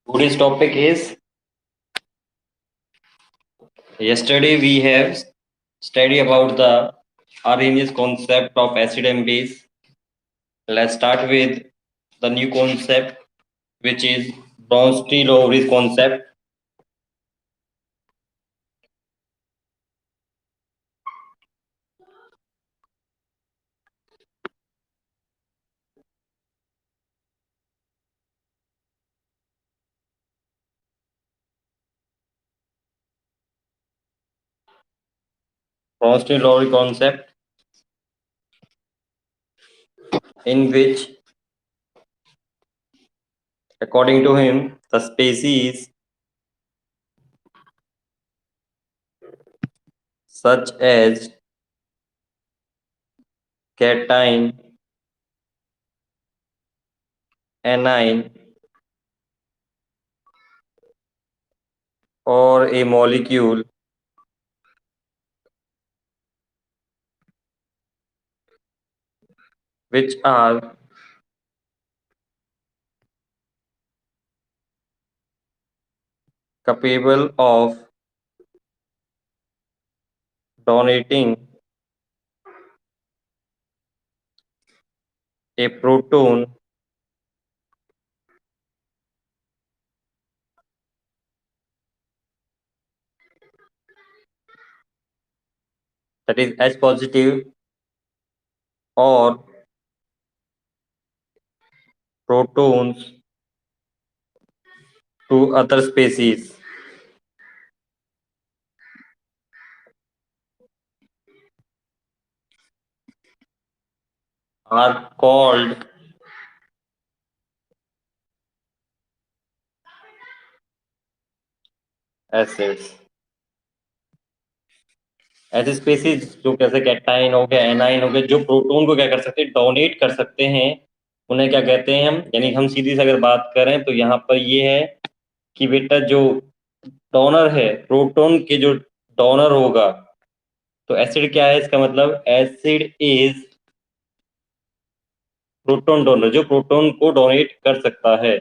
Today's topic is yesterday we have studied about the Arrhenius concept of acid and base. Let's start with the new concept which is Bronsted-Lowry concept. Bronsted-Lowry concept in which according to him the species such as cation, anion or a molecule which are capable of donating a proton that is H positive or protons to other species are called acids. ऐसे species जो कैसे cation हो गया A9 हो गया जो proton को क्या कर सकते हैं डोनेट कर सकते हैं उन्हें क्या कहते हैं हम यानी हम सीधी से अगर बात करें तो यहाँ पर ये है कि बेटा जो डोनर है प्रोटॉन के जो डोनर होगा तो एसिड क्या है इसका मतलब एसिड इज प्रोटॉन डोनर जो प्रोटॉन को डोनेट कर सकता है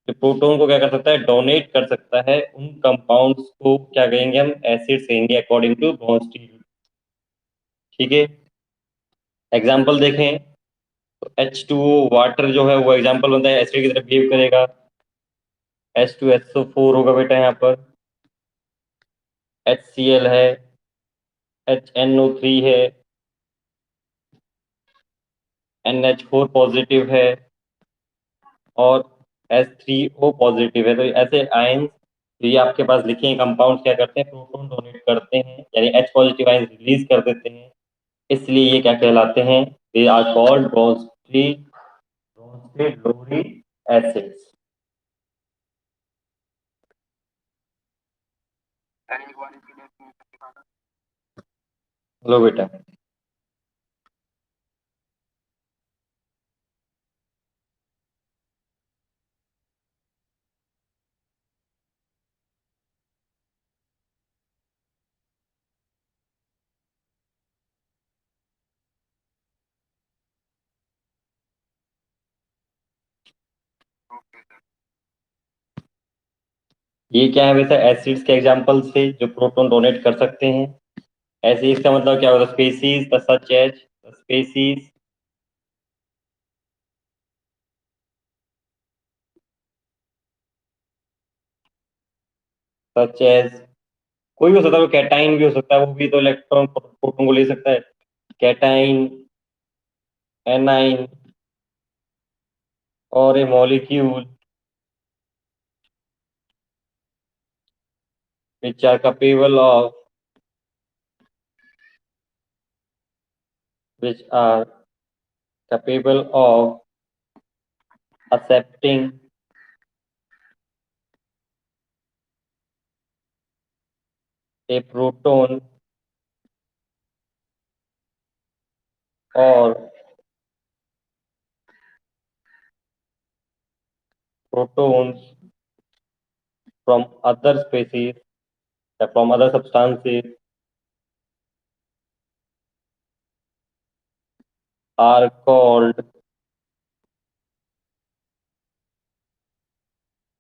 जो प्रोटॉन को क्या कर सकता है डोनेट कर सकता है उन कंपाउंड्स को क्या कहेंगे हम एसिड कहेंगे अकॉर्डिंग टू ब्रोंस्टीन। ठीक है एग्जांपल देखें तो H2O वाटर जो है वो एग्जांपल बनता है एसिड की तरह बिहेव करेगा। H2SO4 होगा बेटा यहाँ पर HCl है HNO3 है NH4 पॉजिटिव है और H3O पॉजिटिव है तो ऐसे आयंस जो ये आपके पास लिखे हैं कंपाउंड क्या करते हैं प्रोटॉन डोनेट करते हैं यानी H पॉजिटिव आयंस रिलीज कर देते हैं इसलिए ये क्या कहलाते हैं दे आर कॉल्ड ब्रोंस्टेड-लोरी एसिड्स। लो बेटा ये क्या है वैसे एसिड्स के एग्जांपल से जो प्रोटॉन डोनेट कर सकते हैं ऐसे इसका मतलब क्या होगा species the such as species such as कोई भी हो सकता है कैटाइन भी हो सकता है वो भी तो इलेक्ट्रॉन प्रोटॉन को ले सकता है कैटाइन एनाइन और ए molecule which are capable of which are capable of accepting a proton or protons from other species from other substances are called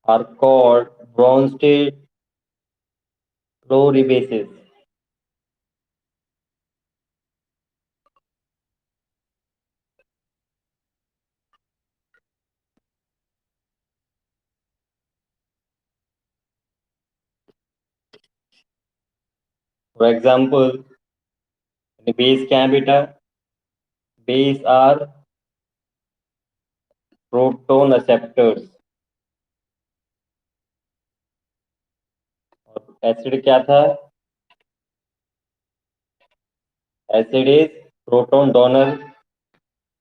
are called Bronsted fluoribases. For example, the base क्या है बेटा? Base are proton acceptors. और acid क्या था? Acid is proton donor.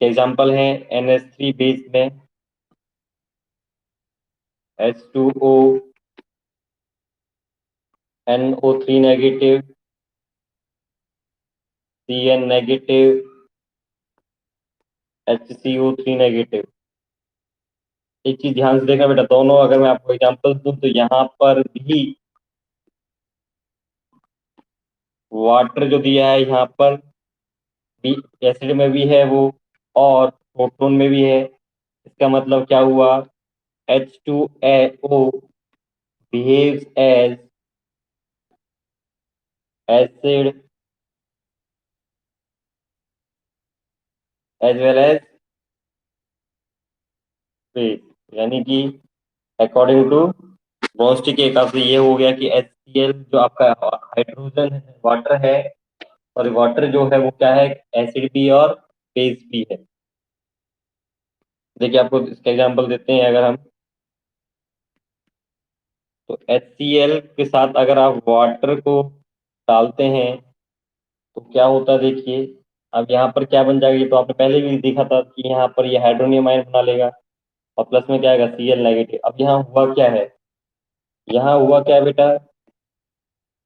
Example है NH3 base में H2O, NO3 negative, Cn negative, HCO3 negative. एक चीज ध्यान से देखना बेटा, दोनों अगर मैं आपको एग्जांपल दूं तो यहाँ पर भी वाटर जो दिया है यहाँ पर भी एसिड में भी है वो, और प्रोटोन में भी है। इसका मतलब क्या हुआ? H2O behaves as acid as well as base, यानी कि अकॉर्डिंग टू ब्रोंस्टी के हिसाब से ये हो गया कि HCl जो आपका हाइड्रोजन वाटर है, और वाटर जो है वो क्या है? एसिड भी और बेस भी है। देखिए आपको इसका एग्जांपल देते हैं। अगर हम तो HCl के साथ अगर आप वाटर को डालते हैं तो क्या होता है देखिए। अब यहाँ पर क्या बन जाएगा? ये तो आपने पहले भी देखा था कि यहाँ पर ये हाइड्रोनियम आयन बना लेगा, और प्लस में क्या आएगा? Cl negative. अब यहाँ हुआ क्या है? यहाँ हुआ क्या है बेटा?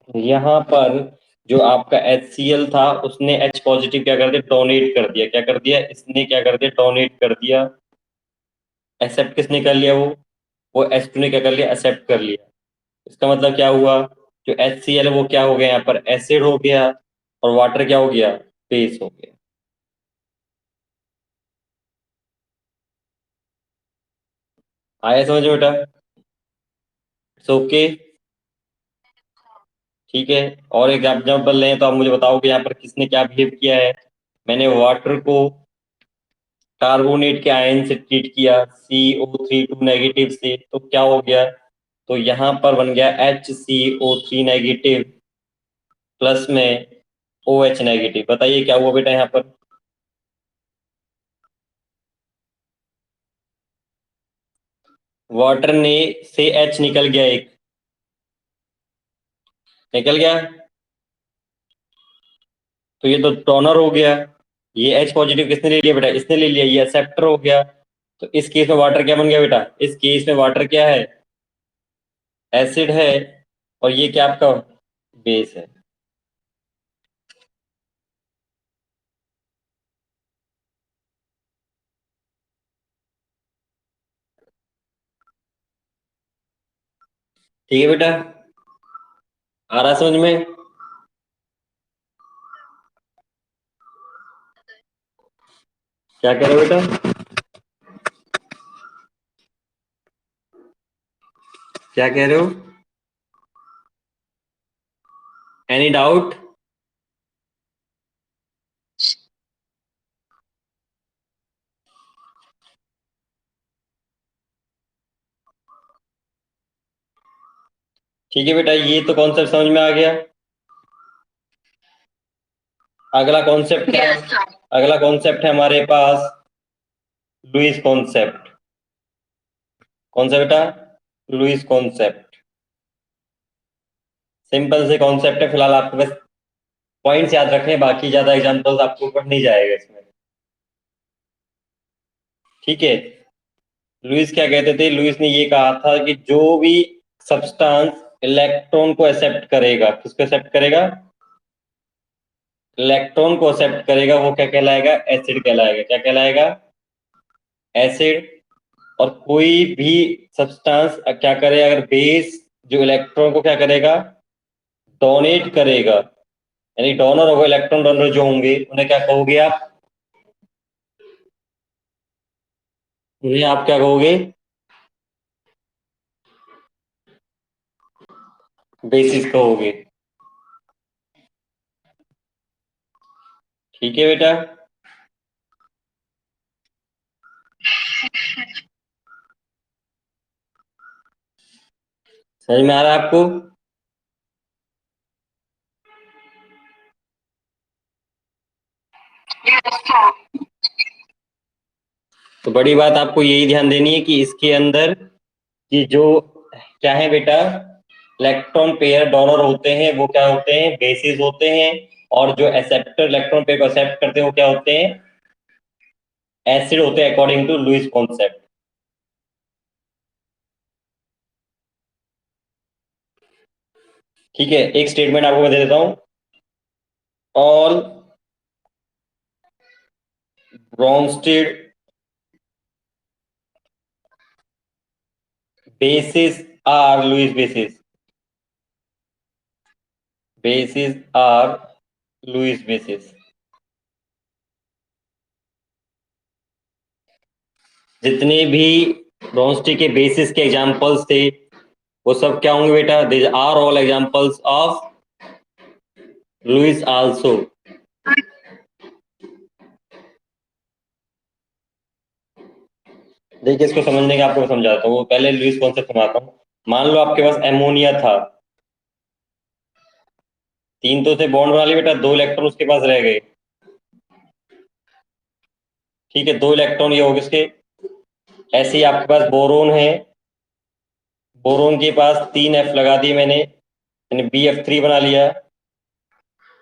यहाँ पर जो आपका HCl था उसने H पॉजिटिव क्या कर दिया? डोनेट कर दिया। क्या कर दिया? इसने क्या कर दिया? डोनेट कर दिया। एक्सेप्ट किसने कर लिया? वो H2 ने क्या कर लिया? एक्सेप्ट कर लिया। इसका मतलब क्या हुआ? जो HCl है वो क्या हो गया? यहाँ पर एसिड हो गया, और वाटर क्या हो गया? बेस हो गया। आया समझ में बेटा? It's okay. ठीक है। और एक एग्जाम्पल लें तो आप मुझे बताओ कि यहाँ पर किसने क्या बिहेव किया है। मैंने वाटर को कार्बोनेट के आयन से ट्रीट किया, CO3 नेगेटिव से, तो क्या हो गया? तो यहाँ पर बन गया HCO3 नेगेटिव प्लस में OH नेगेटिव। बताइए क्या हुआ बेटा यहाँ पर? वाटर ने से H निकल गया, एक निकल गया, तो ये तो टोनर हो गया। ये H पॉजिटिव किसने ले लिया बेटा? इसने ले लिया, ये एक्सेप्टर हो गया। तो इस केस में वाटर क्या बन गया बेटा? इस केस में वाटर क्या है? एसिड है, और ये क्या आपका बेस है। ठीक है बेटा? आ रहा है समझ में? क्या कह रहे हो बेटा? क्या कह रहे हो? Any doubt? ठीक है बेटा, ये तो कॉन्सेप्ट समझ में आ गया। अगला कॉन्सेप्ट क्या है? अगला कॉन्सेप्ट है हमारे पास लुईस कॉन्सेप्ट। कौन सा बेटा? Lewis concept. सिंपल से कॉन्सेप्ट है, फिलहाल आपको बस पॉइंट्स याद रखने हैं, बाकी ज्यादा एग्जांपल्स आपको ऊपर नहीं जाएगा इसमें। ठीक है। लुईस क्या कहते थे? लुईस ने ये कहा था कि जो भी सब्सटेंस इलेक्ट्रॉन को एक्सेप्ट करेगा, किसको एक्सेप्ट करेगा? इलेक्ट्रॉन को एक्सेप्ट करेगा, वो क्या कहलाएगा? एसिड कहलाएगा। क्या कहलाएगा? एसिड। और कोई भी सब्सटेंस क्या करे? अगर बेस जो इलेक्ट्रॉन को क्या करेगा? डोनेट करेगा, यानी डोनर होगा, इलेक्ट्रॉन डोनर जो होंगे उन्हें क्या कहोगे आप? उन्हें आप क्या कहोगे? बेसिस कहोगे। ठीक है बेटा। समझ में आ रहा है आपको? तो बड़ी बात आपको यही ध्यान देनी है कि इसके अंदर कि जो क्या है बेटा, इलेक्ट्रॉन पेयर डोनर होते हैं वो क्या होते हैं, बेसिस होते हैं। और जो एक्सेप्टर इलेक्ट्रॉन पेयर को एक्सेप्ट करते हैं वो क्या होते हैं, एसिड होते हैं, अकॉर्डिंग टू लुईस कॉन्सेप्ट। ठीक है, एक स्टेटमेंट आपको मैं दे देता हूं। All Bronsted bases are Lewis bases. Bases are Lewis bases. जितने भी ब्रोंस्टी के बेसिस के एग्जांपल्स थे वो सब क्या होंगे बेटा, these are all examples of Lewis also. देखिए इसको समझने का आपको मैं समझाता हूँ, पहले लुईस कॉन्सेप्ट समझाता हूँ। मान लो आपके पास एमोनिया था, तीन तो से बॉन्ड बना लिए बेटा, दो इलेक्ट्रॉन उसके पास रह गए। ठीक है, दो इलेक्ट्रॉन ये हो गए उसके। ऐसे ही आपके पास बोरोन है, बोरोन के पास 3F लगा दिए मैंने, यानी BF3 बना लिया।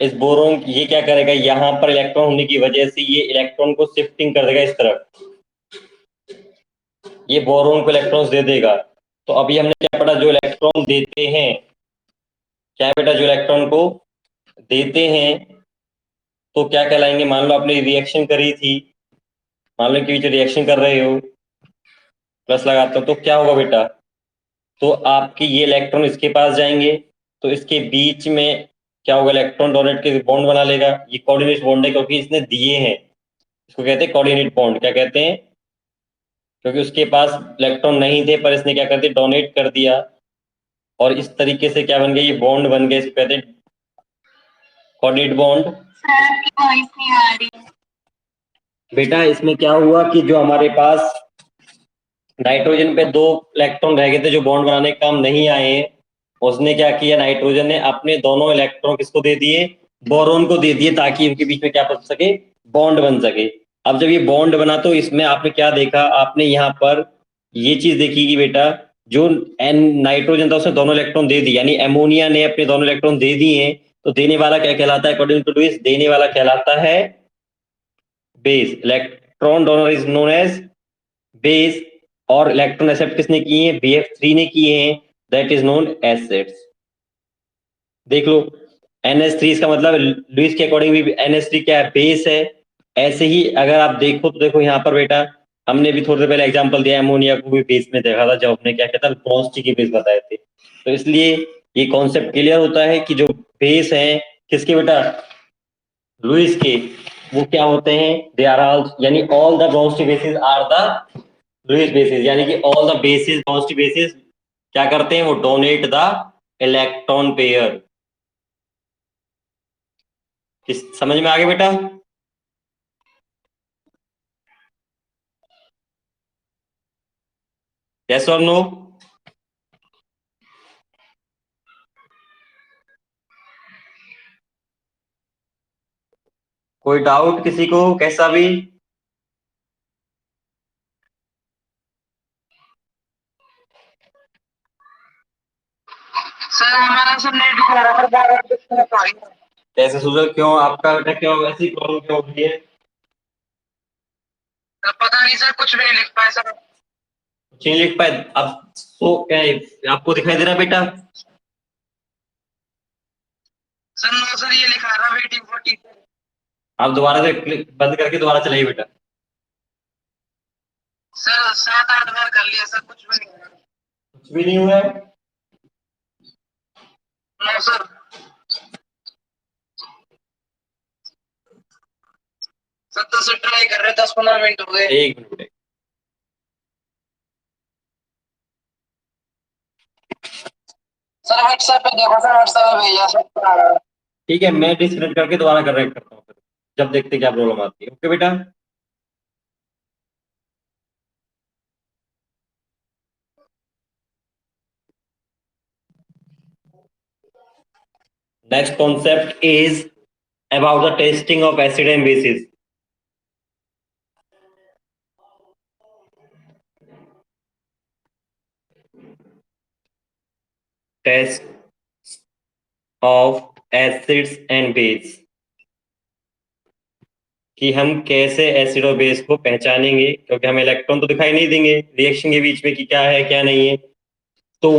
इस बोरोन ये क्या करेगा, यहां पर इलेक्ट्रॉन होने की वजह से ये इलेक्ट्रॉन को शिफ्टिंग कर देगा इस तरफ, ये बोरोन को इलेक्ट्रॉन्स दे देगा। तो अभी हमने क्या पढ़ा, जो इलेक्ट्रॉन देते हैं, क्या है बेटा, जो इलेक्ट्रॉन को देते हैं तो क्या कहलाएंगे। मान लो आपने रिएक्शन करी थी, मान लो कि बीच रिएक्शन कर रहे हो, प्लस लगाते हो तो क्या होगा बेटा, तो आपके ये इलेक्ट्रॉन इसके पास जाएंगे, तो इसके बीच में क्या होगा, इलेक्ट्रॉन डोनेट के बॉन्ड बना लेगा। ये कोऑर्डिनेट बॉन्ड है क्योंकि इसने दिए हैं, इसको कहते हैं कोऑर्डिनेट बॉन्ड। क्या कहते हैं, क्योंकि उसके पास इलेक्ट्रॉन नहीं थे पर इसने क्या कर दिया, डोनेट कर दिया, और इस तरीके से क्या बन गया, ये बॉन्ड बन गया, इसको कहते हैं कोऑर्डिनेट बॉन्ड। बेटा इसमें क्या हुआ कि जो हमारे पास नाइट्रोजन पे दो इलेक्ट्रॉन रह गए थे जो बॉन्ड बनाने के काम नहीं आए हैं, उसने क्या किया, नाइट्रोजन ने अपने दोनों इलेक्ट्रॉन किसको दे दिए, बोरोन को दे दिए, ताकि इनके बीच में क्या बन सके, बॉन्ड बन सके। अब जब ये बॉन्ड बना तो इसमें आपने क्या देखा, आपने यहाँ पर ये चीज देखी कि बेटा जो एन नाइट्रोजन था उसने दोनों इलेक्ट्रॉन दे दिए, यानी एमोनिया ने अपने दोनों इलेक्ट्रॉन दे दिए हैं। तो देने वाला क्या कहलाता है, अकॉर्डिंग टू लुईस, देने वाला कहलाता है base. Electron donor is known as base, और इलेक्ट्रॉन एक्सेप्ट किसने किए हैं, BF3 ने किए हैं, दैट इज नोन एसिड्स। देख लो, NH3 इसका मतलब लुईस के अकॉर्डिंग भी NH3 क्या है, बेस है। ऐसे ही अगर आप देखो तो देखो यहाँ पर बेटा, हमने भी थोड़ी देर पहले एग्जांपल दिया, एमोनिया को भी बेस में देखा था जब हमने क्या कहता है, ब्रोंस्टी के बेस बताए थे। तो इसलिए ये कॉन्सेप्ट क्लियर होता है कि जो बेस है किसके बेटा, लुईस के, वो क्या होते हैं, दे आर ऑल, यानी all the Bronsted bases are the Lewis bases, यानी कि all the bases Bronsted bases क्या करते हैं, वो डोनेट द इलेक्ट्रॉन पेयर। किस समझ में आ गया बेटा? यस और नो? कोई डाउट किसी को कैसा भी? सर हमारा सब नेट दिखा रहा था, बार बार कैसे सुधर, क्यों आपका बेटा, क्यों ऐसी प्रॉब्लम क्यों हो रही है? पता नहीं सर, कुछ भी नहीं लिख पाए सर। कुछ नहीं लिख पाए? अब तो क्या है, आपको दिखाई दे रहा है बेटा? सर नो सर, ये लिखा रहा वेटिंग फॉर टीचर। आप दोबारा से बंद करके दोबारा चलाइए बेटा। सर 7-8 बार कर लिया सर, कुछ भी नहीं हुआ। कुछ भी नहीं हुआ है? No sir. सर तो से ट्राई कर रहे, 10-15 मिनट हो गए। एक मिनट बेटा। सर सर व्हाट्सएप पे देखो सर, व्हाट्सएप पे भेजा सर। ठीक है, मैं डिस्कनेक्ट करके दोबारा कनेक्ट करता हूँ फिर, जब देखते क्या प्रॉब्लम आती है। ओके बेटा। Next concept is about the testing of acid and bases. Test of acids and base, कि हम कैसे एसिड और बेस को पहचानेंगे, क्योंकि हमें इलेक्ट्रॉन तो दिखाई नहीं देंगे रिएक्शन के बीच में कि क्या है क्या नहीं है। तो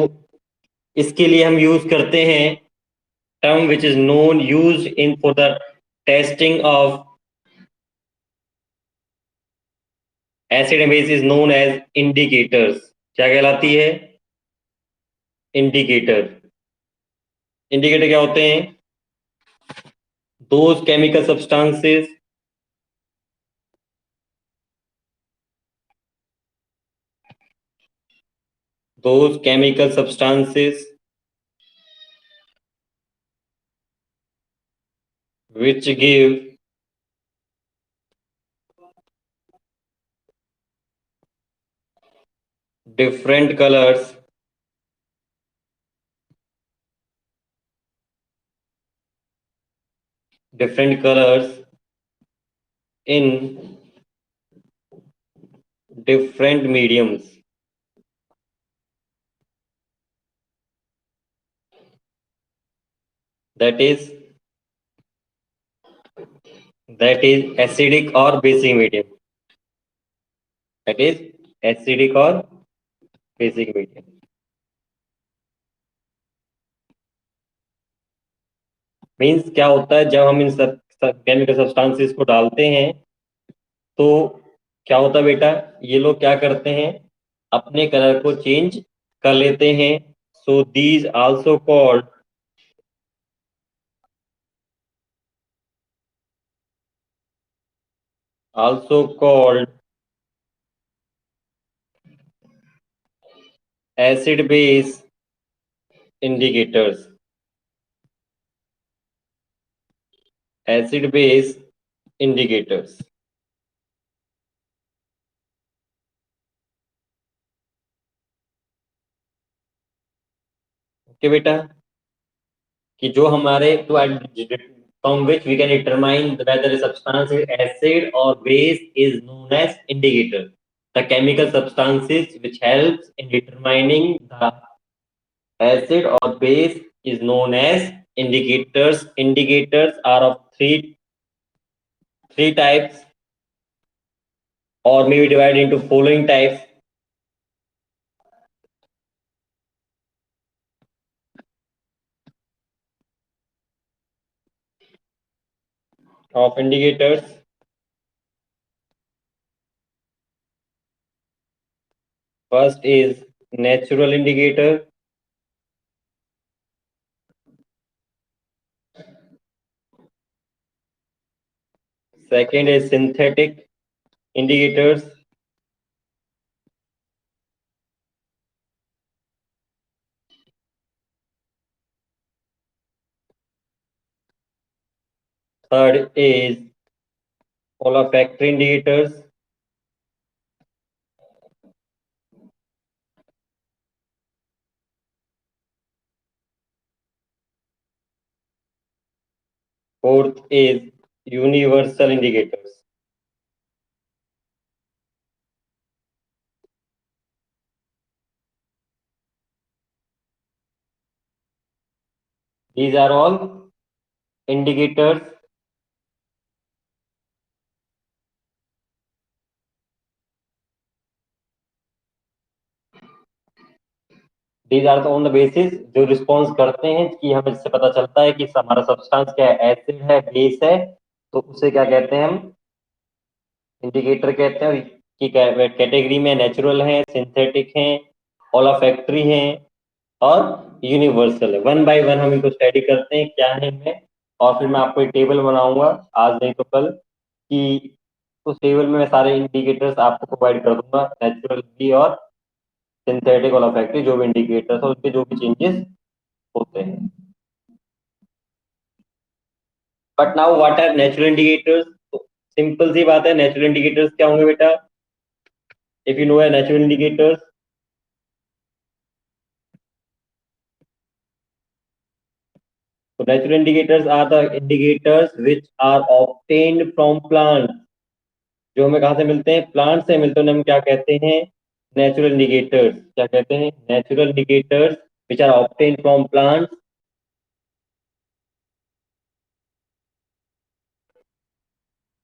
इसके लिए हम यूज करते हैं term which is known use in for the testing of acid and base is known as indicators. क्या कहलाती है? इंडिकेटर। इंडिकेटर क्या होते हैं? Those chemical substances those chemical substances which give different colors in different mediums, that is acidic or basic medium, that is acidic or basic medium। Means क्या होता है, जब हम इन सब केमिकल सब्सटेंसेस को डालते हैं तो क्या होता है बेटा, ये लोग क्या करते हैं, अपने कलर को चेंज कर लेते हैं। So these also called acid base indicators, acid base indicators. Okay बेटा, कि जो हमारे from which we can determine whether a substance is acid or base is known as indicator। The chemical substances which helps in determining the acid or base is known as indicators। Indicators are of three types, or maybe divided into following types: of indicators. First is natural indicator, second is synthetic indicators, third is olfactory indicators, fourth is universal indicators। These are all indicators these are the on the basis जो response करते हैं, कि हमें इससे पता चलता है कि हमारा सब्सटेंस क्या है, एसिड है, बेस है, तो उसे क्या कहते हैं, हम इंडिकेटर कहते हैं। कि कैटेगरी में नेचुरल है, सिंथेटिक है, ओलाफैक्ट्री है और यूनिवर्सल है। वन बाय वन हम इनको स्टडी करते हैं क्या है इनमें, और फिर मैं आपको एक टेबल बनाऊंगा आज नहीं तो कल, कि उस टेबल में मैं सारे इंडिकेटर्स आपको प्रोवाइड कर दूंगा, नेचुरल भी और सिंथेटिक ओलाफैक्ट्री, जो भी इंडिकेटर्स और उनके जो भी चेंजेस होते हैं। But now what are natural indicators? Simple सी बात है, नेचुरल इंडिकेटर्स क्या होंगे बेटा? इफ यू नो है नेचुरल इंडिकेटर्स, तो natural indicators are the indicators which are obtained from plant. जो हमें कहाँ से मिलते हैं? प्लांट से मिलते हैं, हम क्या कहते हैं? Natural indicators. क्या कहते हैं? Natural indicators which are obtained from plant.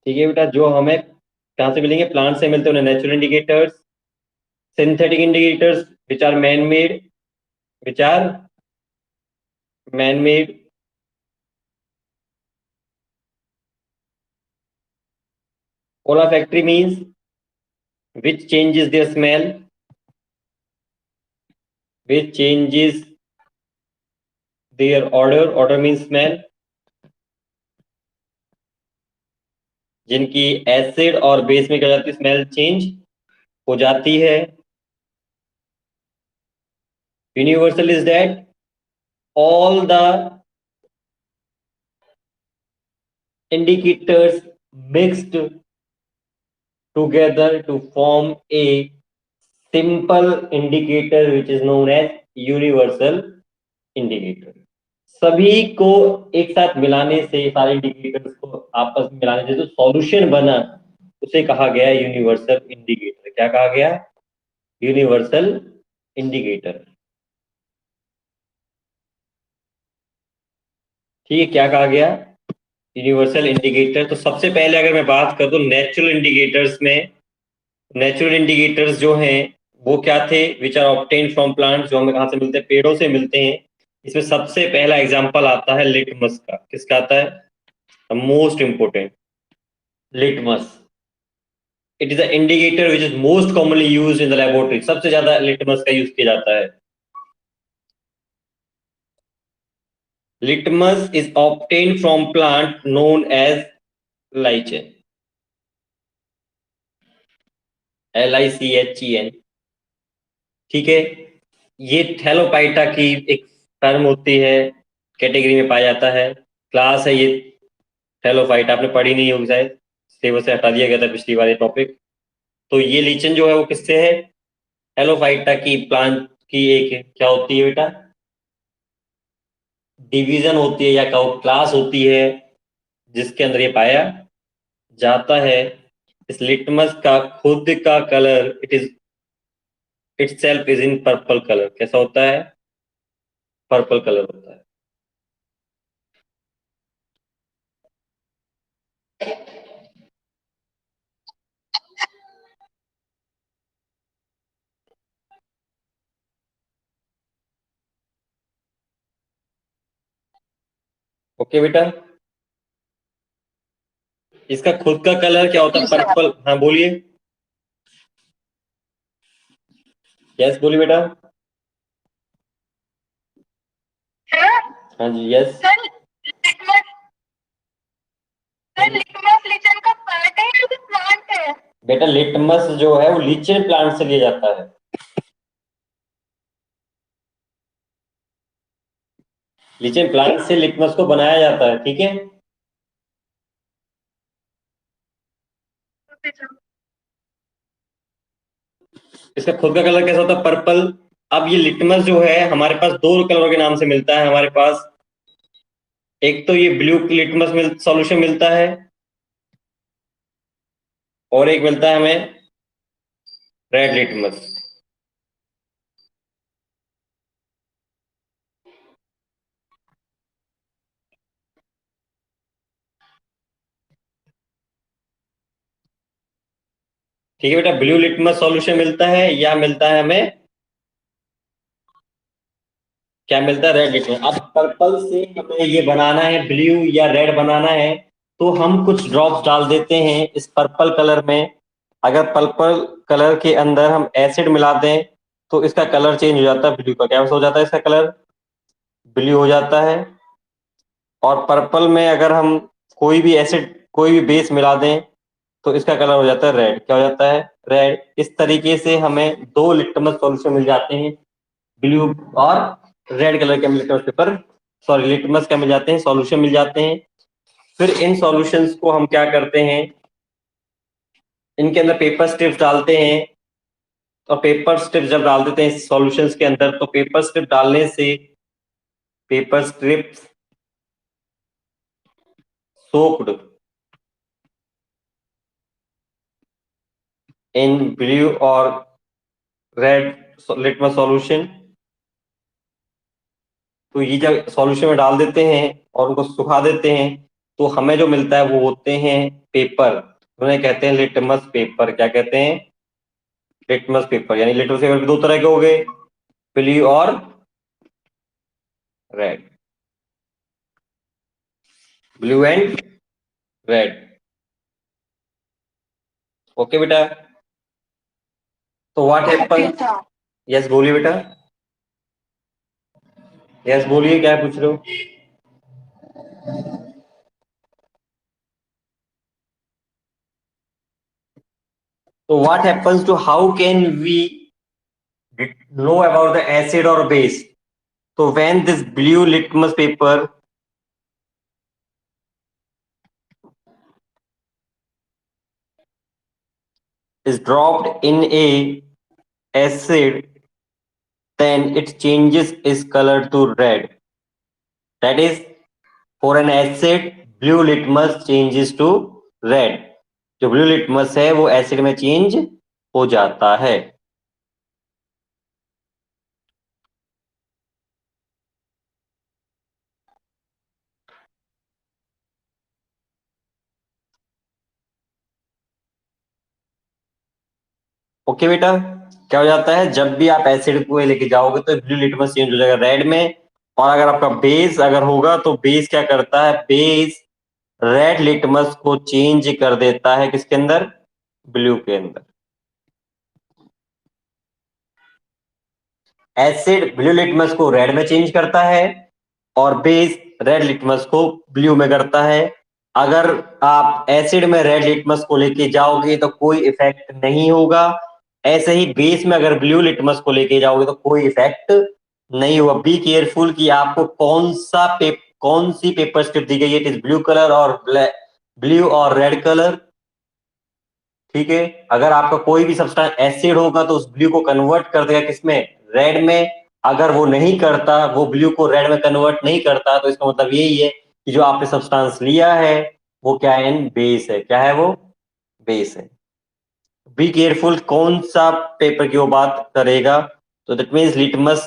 ठीक है बेटा, जो हमें कहाँ से मिलेंगे? प्लांट से मिलते हैं natural indicators. Synthetic indicators which are man made, which are man made. olfactory means which changes their smell, which changes their odor, odor means smell, जिनकी एसिड और बेस में क्या जाती है? स्मेल चेंज हो जाती है। Universal is that all the indicators mixed together to form a simple indicator which is known as universal indicator। सभी को एक साथ मिलाने से, सारे इंडिकेटर्स को आपस में मिलाने से जो सॉल्यूशन बना, उसे कहा गया यूनिवर्सल इंडिकेटर। क्या कहा गया? Universal indicator. ठीक है, क्या कहा गया? Universal indicator. तो सबसे पहले अगर मैं बात कर दूं नेचुरल इंडिकेटर्स में, नेचुरल इंडिकेटर्स जो हैं वो क्या थे? Which are obtained from plant, जो हमें कहाँ से मिलते हैं? पेड़ों से मिलते हैं। इसमें सबसे पहला एग्जांपल आता है लिटमस का। किसका आता है? Most important, litmus. It is a indicator which is most commonly used in the laboratory. सबसे ज्यादा लिटमस का यूज किया जाता है। Litmus is obtained from plant known as lichen, LICHEN। ठीक है, ये थैलोपाइटा की एक टर्म होती है, कैटेगरी में पाया जाता है, क्लास है ये। थैलोफाइटा आपने पढ़ी नहीं होगी शायद, सिलेबस से हटा दिया गया था पिछली बार ये टॉपिक। तो ये लीचन जो है वो किससे है? थैलोफाइटा की प्लांट की एक क्या होती है बेटा? डिवीजन होती है या क्लास होती है, जिसके अंदर ये पाया जाता है। इस लिटमस का खुद का colour it is itself is in purple colour. कैसा होता है? पर्पल कलर होता है। ओके बेटा, इसका खुद का कलर क्या होता है? पर्पल। हाँ बोलिए, यस बोलिए बेटा। हाँ जी, यस। सर लिटमस लीचन का पार्ट है या प्लांट है? बेटा लिटमस जो है वो लीचेन प्लांट से लिया जाता है। लीचेन प्लांट से लिटमस को बनाया जाता है। ठीक है, इसका खुद का कलर कैसा होता है? पर्पल। अब ये लिटमस जो है हमारे पास दो कलरों के नाम से मिलता है हमारे पास। एक तो ये ब्लू लिटमस सॉल्यूशन मिलता है, और एक मिलता है हमें रेड लिटमस। ठीक है बेटा, ब्लू लिटमस सॉल्यूशन मिलता है या मिलता है हमें क्या मिलता है? Red litmus. अब पर्पल से हमें ये बनाना है ब्लू या रेड बनाना है, तो हम कुछ ड्रॉप्स डाल देते हैं इस पर्पल कलर में। अगर पर्पल कलर के अंदर हम एसिड मिला दें तो इसका कलर चेंज हो जाता है ब्लू का। क्या हो जाता है? इसका कलर ब्लू हो जाता है। और पर्पल में अगर हम कोई भी एसिड, कोई भी बेस मिला दें तो इसका कलर हो जाता है रेड। क्या हो जाता है? रेड। इस तरीके से हमें दो लिटमस सॉल्यूशन मिल जाते हैं, ब्लू और रेड कलर के लिटमस पेपर, सॉरी लिटमस क्या मिल जाते हैं, सॉल्यूशन मिल जाते हैं। फिर इन सॉल्यूशंस को हम क्या करते हैं, इनके अंदर पेपर स्ट्रिप्स डालते हैं। और पेपर स्ट्रिप जब डाल देते हैं सॉल्यूशंस के अंदर, तो पेपर स्ट्रिप डालने से paper strips soaked in blue और रेड लिटमस सॉल्यूशन, तो ये जब सॉल्यूशन में डाल देते हैं और उनको सुखा देते हैं, तो हमें जो मिलता है वो होते हैं पेपर, उन्हें कहते हैं लिटमस पेपर। क्या कहते हैं, लिटमस पेपर। यानी लिटमस पेपर दो तरह के हो गए, ब्लू और red, blue and red. Okay बेटा, तो व्हाट हैपन, यस बोलिए बेटा, यस बोलिए क्या पूछ रहे हो। तो what happens to, how can we know about the acid or base? So when this blue litmus paper is dropped in a acid, then it changes its color to red. That is, for an acid, blue litmus changes to red. जो blue litmus है वो acid में change हो जाता है। Okay बेटा, क्या हो जाता है, जब भी आप एसिड को लेके जाओगे तो ब्लू लिटमस चेंज हो जाएगा रेड में। और अगर आपका बेस अगर होगा तो बेस क्या करता है, बेस रेड लिटमस को चेंज कर देता है किसके अंदर, ब्लू के अंदर। एसिड ब्लू लिटमस को रेड में चेंज करता है और बेस रेड लिटमस को ब्लू में करता है। अगर आप एसिड में रेड लिटमस को लेके जाओगे तो कोई इफेक्ट नहीं होगा, ऐसे ही बेस में अगर ब्लू लिटमस को लेके जाओगे तो कोई इफेक्ट नहीं होगा। बी केयरफुल कि आपको कौन सी पेपर स्ट्रिप दी गई है, इट इज ब्लू कलर और ब्लू और रेड कलर। ठीक है, अगर आपका कोई भी सब्सटेंस एसिड होगा तो उस ब्लू को कन्वर्ट कर देगा किसमें, रेड में। अगर वो नहीं करता, वो ब्लू को रेड में कन्वर्ट नहीं करता, तो इसका मतलब यही है कि जो आपने सब्सटेंस लिया है वो क्या है, बेस है। क्या है वो, बेस है। बी केयरफुल कौन सा पेपर की वो बात करेगा। तो दैट मीन्स लिटमस,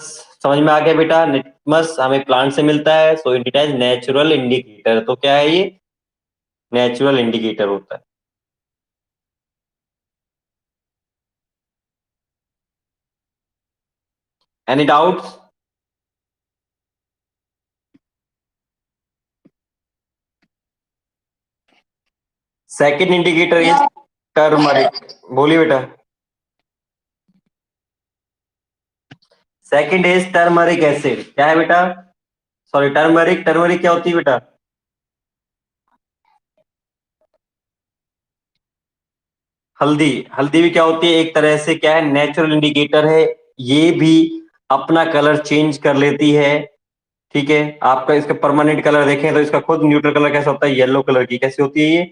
समझ में आ गया बेटा, लिटमस हमें प्लांट से मिलता है, so it is natural indicator. तो क्या है ये, नेचुरल इंडिकेटर होता है। Any doubts. Second indicator is turmeric. बोलिए बेटा। Second is turmeric acid. क्या है बेटा, सॉरी टर्मरिक, टर्मरिक क्या होती है बेटा, हल्दी। हल्दी भी क्या होती है, एक तरह से क्या है, नेचुरल इंडिकेटर है। ये भी अपना कलर चेंज कर लेती है। ठीक है, आपका इसका परमानेंट कलर देखें तो इसका खुद न्यूट्रल कलर कैसा होता है, येलो कलर की। कैसी होती है ये,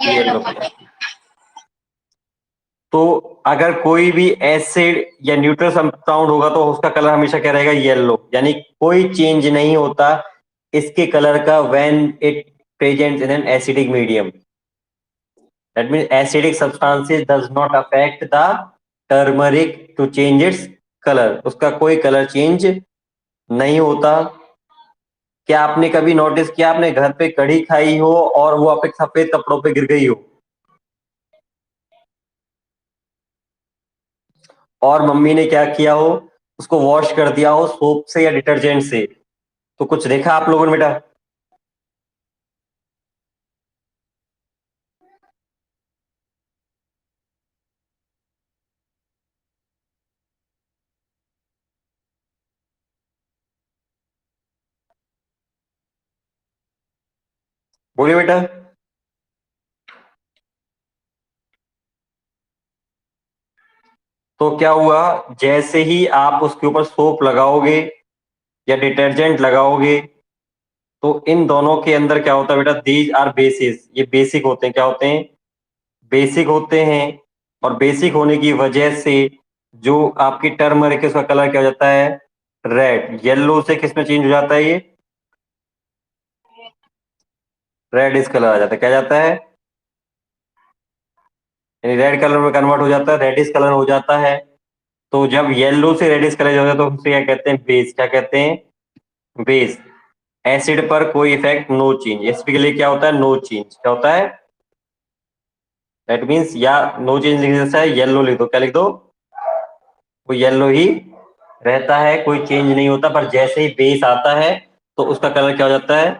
येलो कलर। तो अगर कोई भी एसिड या न्यूट्रल कंपाउंड होगा तो उसका कलर हमेशा क्या रहेगा, येलो। यानी कोई चेंज नहीं होता इसके कलर का when it present in an acidic medium. That mean acidic substances does not affect the turmeric to change its colour. उसका कोई कलर चेंज नहीं होता। क्या आपने कभी नोटिस किया, आपने घर पे कढ़ी खाई हो और वो आपके सफेद कपड़ों पे गिर गई हो और मम्मी ने क्या किया हो, उसको वॉश कर दिया हो सोप से या डिटर्जेंट से, तो कुछ देखा आप लोगों ने बेटा। बोलिए बेटा। तो क्या हुआ, जैसे ही आप उसके ऊपर सोप लगाओगे या डिटर्जेंट लगाओगे, तो इन दोनों के अंदर क्या होता है बेटा, दीज आर बेसिस, ये बेसिक होते हैं, क्या होते हैं, बेसिक होते हैं। और बेसिक होने की वजह से जो आपकी टर्मरिक है उसका कलर क्या हो जाता है, रेड। येलो से किस में चेंज हो जाता है, ये रेड इस कलर आ जाता है, क्या जाता है, यानी रेड कलर में कन्वर्ट हो जाता है, रेडिश कलर हो जाता है। तो जब येलो से रेडिश कलर हो जाता है तो उसे क्या कहते हैं, बेस। क्या कहते हैं, बेस। एसिड पर कोई इफेक्ट, नो चेंज। एसिड के लिए क्या होता है, नो चेंज। क्या होता है, दैट मीन्स, या नो चेंज लिख देता है, येलो लिख दो, क्या लिख दो, वो येलो ही रहता है, कोई चेंज नहीं होता। पर जैसे ही बेस आता है तो उसका कलर क्या हो जाता है,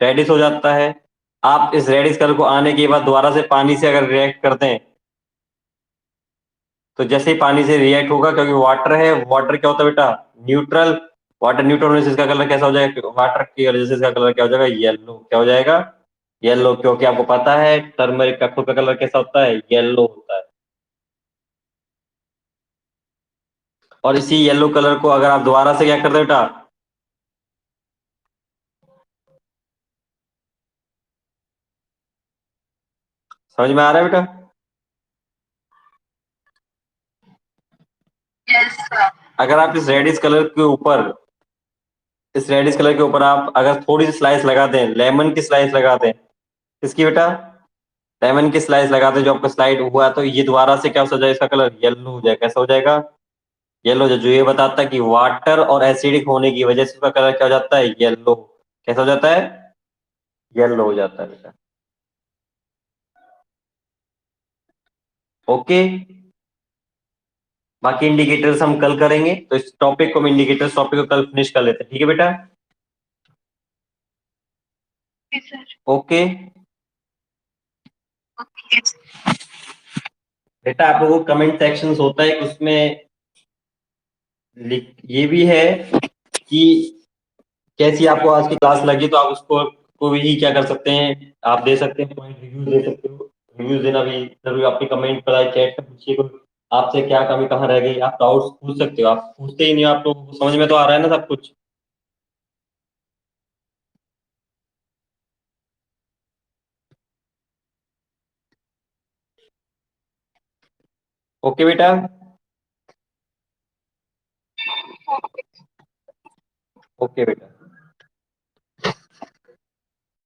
रेडिश हो जाता है। आप इस रेडिश कलर को आने के बाद दोबारा से पानी से अगर रिएक्ट करते हैं, तो जैसे ही पानी से रिएक्ट होगा, क्योंकि वाटर है, वाटर क्या होता है बेटा, न्यूट्रल। वाटर न्यूट्रल होने से इसका कलर कैसा हो जाएगा, वाटर की वजह से इसका कलर क्या हो जाएगा, येलो। क्या हो जाएगा, येलो। क्योंकि आपको पता है टर्मरिक का खुद का कलर कैसा होता है, येलो होता है। और इसी येलो कलर को अगर आप दोबारा से क्या करते हो बेटा, समझ में आ रहा है बेटा, यस सर। अगर आप इस रेडिश कलर के ऊपर, इस रेडिश कलर के ऊपर आप अगर थोड़ी सी स्लाइस लगा दें, लेमन की स्लाइस लगा दें, किसकी बेटा, लेमन की स्लाइस लगा दें, जो आपका स्लाइड हुआ, तो ये दोबारा से क्या हो जाएगा, इसका कलर येलो हो जाएगा। कैसा हो जाएगा, येलो। जो ये बताता है कि वाटर और एसिडिक होने की वजह से उसका कलर क्या हो जाता है, येलो। कैसा हो जाता है, येलो हो जाता है बेटा। ओके, बाकी इंडिकेटर्स हम कल करेंगे, तो इस टॉपिक को हम इंडिकेटर्स टॉपिक को कल फिनिश कर लेते हैं, ठीक है बेटा। सर। Okay okay. बेटा, आप लोगों को कमेंट सेक्शंस होता है, उसमें ये भी है कि कैसी आपको आज की क्लास लगी, तो आप उसको को भी क्या कर सकते हैं, आप दे सकते हैं, पॉइंट रिव्यूज दे सकते हो। रिव्यूज देना भी जरूरी, आपके कमेंट पर आए, चैट पर पूछिए कोई, आपसे क्या कमी कहाँ रह गई, आप डाउट्स पूछ सकते हो। आप पूछते ही नहीं हो, आप लोगों को समझ में तो आ रहा है ना सब कुछ। ओके बेटा, ओके बेटा।